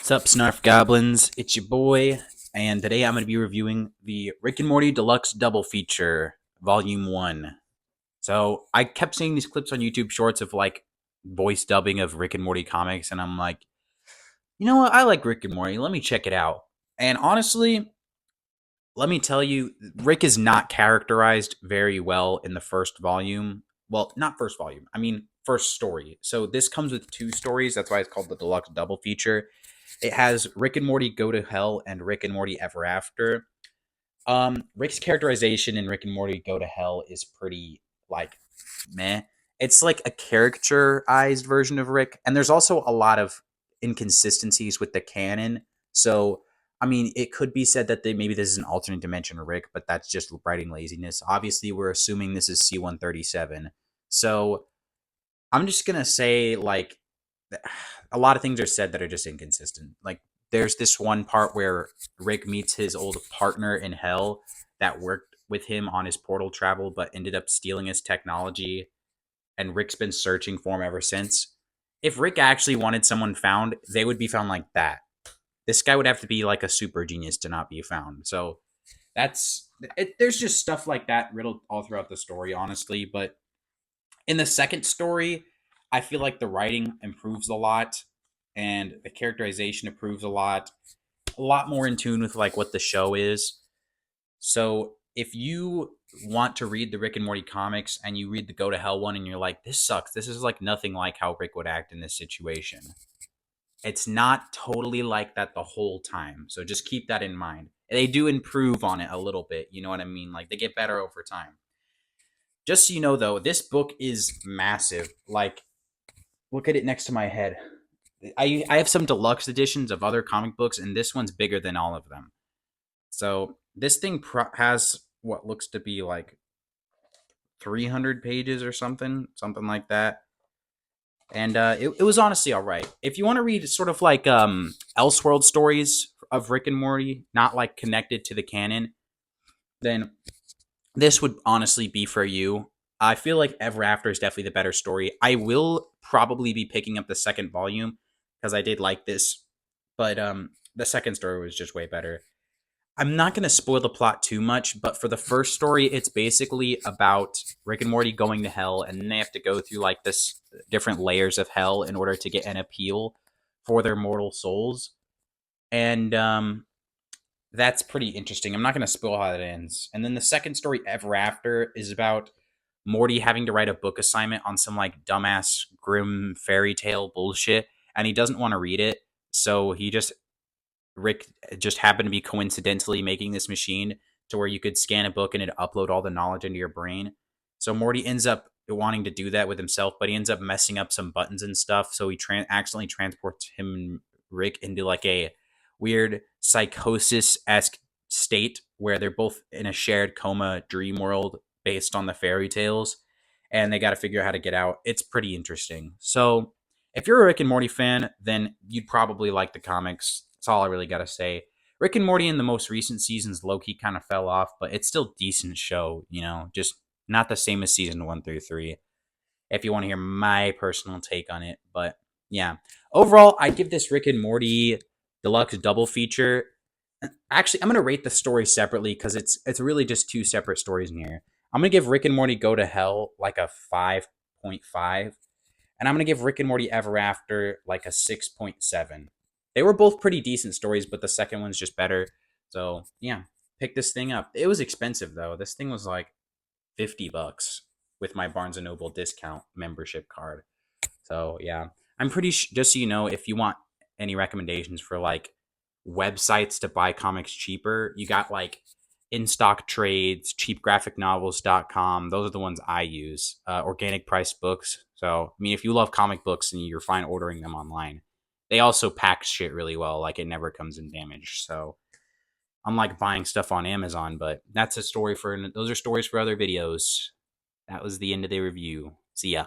What's up, Snarf Goblins? It's your boy, and today I'm going to be reviewing the Rick and Morty Deluxe Double Feature, Volume 1. So, I kept seeing these clips on YouTube Shorts of like voice dubbing of Rick and Morty comics, and I'm like, you know what? I like Rick and Morty. Let me check it out. And honestly, let me tell you, Rick is not characterized very well in the first volume. Well, not first volume, I mean, first story. So, this comes with two stories. That's why it's called the Deluxe Double Feature. It has Rick and Morty Go to Hell and Rick and Morty Ever After. Rick's characterization in Rick and Morty Go to Hell is pretty like meh. It's like a characterized version of Rick, and there's also a lot of inconsistencies with the canon. So, I mean, it could be said that maybe this is an alternate dimension of Rick, but that's just writing laziness. Obviously, we're assuming this is C-137. So, I'm just gonna say like a lot of things are said that are just inconsistent. Like there's this one part where Rick meets his old partner in hell that worked with him on his portal travel, but ended up stealing his technology, and Rick's been searching for him ever since. If Rick actually wanted someone found, they would be found like that. This guy would have to be like a super genius to not be found. So that's it. There's just stuff like that riddled all throughout the story, honestly. But in the second story, I feel like the writing improves a lot and the characterization improves a lot more in tune with like what the show is. So if you want to read the Rick and Morty comics and you read the Go to Hell one and you're like, this sucks. This is like nothing like how Rick would act in this situation. It's not totally like that the whole time. So just keep that in mind. They do improve on it a little bit. You know what I mean? Like they get better over time. Just so you know, though, this book is massive. Like, look at it next to my head. I have some deluxe editions of other comic books, and this one's bigger than all of them. So this thing has what looks to be like 300 pages or something like that. And it was honestly all right. If you want to read sort of like Elseworld stories of Rick and Morty, not like connected to the canon, then this would honestly be for you. I feel like Ever After is definitely the better story. I will probably be picking up the second volume because I did like this, but the second story was just way better. I'm not going to spoil the plot too much, but for the first story, it's basically about Rick and Morty going to hell, and then they have to go through like this different layers of hell in order to get an appeal for their mortal souls. And that's pretty interesting. I'm not going to spoil how it ends. And then the second story, Ever After, is about Morty having to write a book assignment on some like dumbass grim fairy tale bullshit, and he doesn't want to read it. So Rick just happened to be coincidentally making this machine to where you could scan a book and it'd upload all the knowledge into your brain. So Morty ends up wanting to do that with himself, but he ends up messing up some buttons and stuff. So he accidentally transports him and Rick into like a weird psychosis esque state where they're both in a shared coma dream world based on the fairy tales, and they got to figure out how to get out. It's pretty interesting. So if you're a Rick and Morty fan, then you'd probably like the comics. That's all I really got to say. Rick and Morty in the most recent seasons, low key kind of fell off, but it's still a decent show, just not the same as season 1 through 3. If you want to hear my personal take on it, but yeah, overall, I give this Rick and Morty deluxe double feature. Actually, I'm gonna rate the story separately because it's really just two separate stories in here. I'm gonna give Rick and Morty Go to Hell like a 5.5, and I'm gonna give Rick and Morty Ever After like a 6.7. They were both pretty decent stories, but the second one's just better. So yeah, pick this thing up. It was expensive though. This thing was like $50 with my Barnes and Noble discount membership card. So yeah, I'm pretty just so you know, if you want any recommendations for like websites to buy comics cheaper, you got like in stock trades, cheapgraphicnovels.com. Those are the ones I use. Organic price books. So I mean, if you love comic books and you're fine ordering them online, they also pack shit really well. Like it never comes in damage. So unlike buying stuff on Amazon, but that's a story for those are stories for other videos. That was the end of the review. See ya.